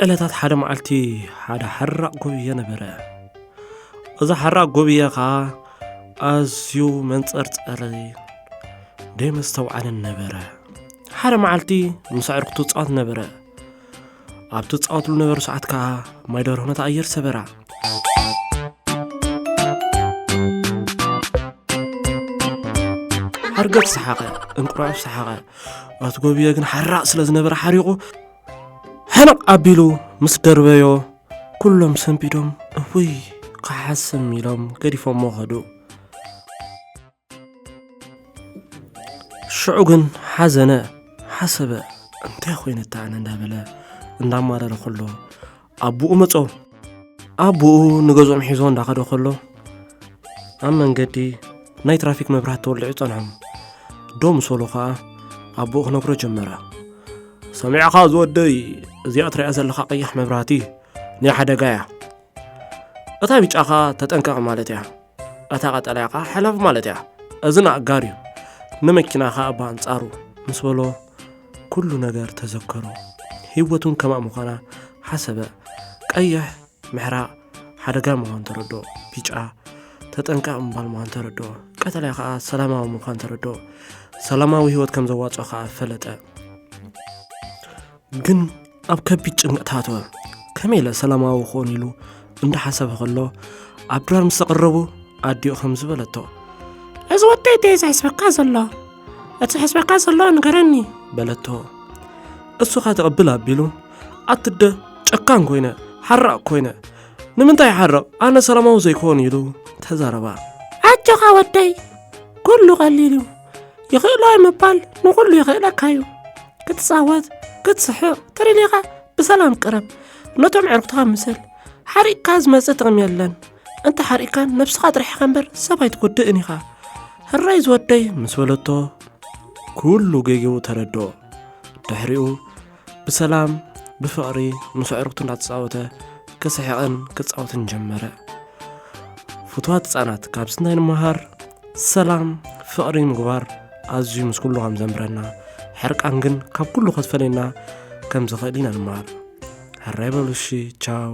ዕለታት ሓደ መዓልቲ ሓደ ሓራቕ ጎብየ ነበረ እዛ ሓራቕ ጎብየ ኸዓ ኣዝዩ መንጸርጸሪ ደይመስተውዓልን ነበረ ሓደ መዓልቲ ምስ ኣዕርክቱ ጻወት ነበረ ኣብቲ ጻወትሉ ነበሩ ሰዓት ከዓ ማይ ደርሆ ኣየር ሰበራ ሓርገጽ ሰሓቐ እንቁራዕ ሰሓቐ ኣት ጎብየ ግን ሓራቕ ስለ ዝነበረ ሓሪቑ ሕነቕ ኣቢሉ ምስ ደርበዮ ኩሎም ሰንቢዶም እውይ ከሓስም ኢሎም ገዲፎም ኸዱ ሽዑ ግን ሓዘነ ሓሰበ እንታይ ኾይነታ ኣነ እንዳበለ እንዳማረረ ኸሎ ኣቡኡ መጾ ኣቡኡ ንገዝኦም ሒዞ እንዳኸደ ኸሎ ኣብ መንገዲ ናይ ትራፊክ መብራህቲ ተወልዑ ጸንሖም ዶ ምስ በሉ ኸዓ ኣቡኡ ክነግሮ ጀመረ ሰሚዕኻ ዝወደይ እዚኣ ትሪኣ ዘለኻ ቀይሕ መብራህቲ ናይ ሓደጋ እያ እታ ቢጫኻ ተጠንቀቕ ማለት እያ እታ ቀጠልያኻ ሓላፍ ማለት እያ እዚ ንኣጋር እዩ ንመኪናኻ ኣብ ኣንጻሩ ምስ በሎ ኩሉ ነገር ተዘከሮ ህይወቱን ከማእ ምዃና ሓሰበ ቀይሕ ምሕራቕ ሓደጋ ምዃን ተረዶ ቢጫ ተጠንቀቕ ምባል ምዃን ተረዶ ቀጠልያ ከዓ ሰላማዊ ምዃን ተረዶ ሰላማዊ ህይወት ከም ዘዋፅኦ ከዓ ፈለጠ ግን ኣብ ከቢድ ጭንቀት ከመይ ኢለ ሰላማዊ ክኾን ኢሉ እንዳሓሰበ ኸሎ ኣብ ድራር ምስ ተቐረቡ ኣዲኡ ከም ዝበለቶ እዚ ወደይ ደይ ዘሕስበካ ዘሎ እቲ ሕስበካ ዘሎ ንገረኒ በለቶ እሱ ኻ ተቐብል ኣቢሉ ኣትደ ጨካን ኮይነ ሓራቕ ኮይነ ንምንታይ ሓራቕ ኣነ ሰላማዊ ዘይኮን ኢሉ ተዛረባ ኣጀኻ ወደይ ኩሉ ቀሊል እዩ ይኽእሎ ምባል ንኹሉ ይኽእለካ እዩ ክትጻወት ክትስሕቕ ተሪሊኻ ብሰላም ቅረብ ነቶም ዕርክትኻ ምስል ሓሪቕካ ዝመጽእ ጥቕሚ የለን እንተ ሓሪቕካን ነፍስኻ ጥርሒኻ እምበር ሰብ ኣይትጐድእን ኢኻ ህራይ ዝወደይ ምስ በለቶ ኩሉ ገጊቡ ተረዶ ድሕሪኡ ብሰላም ብፍቕሪ ምስ ዕርክቱ እንዳተጻወተ ክስሕቕን ክጻወትን ጀመረ ፍትዋት ህጻናት ካብ ስናይ ንምሃር ሰላም ፍቕሪ ምግባር ኣዝዩ ምስ ኩሉ ከም ዘምረና ሕርቃን ግን ካብ ኩሉ ኸትፈለና ከም ዝኽእል ኢና ንምሃር ህራይ በሉሺ ቻው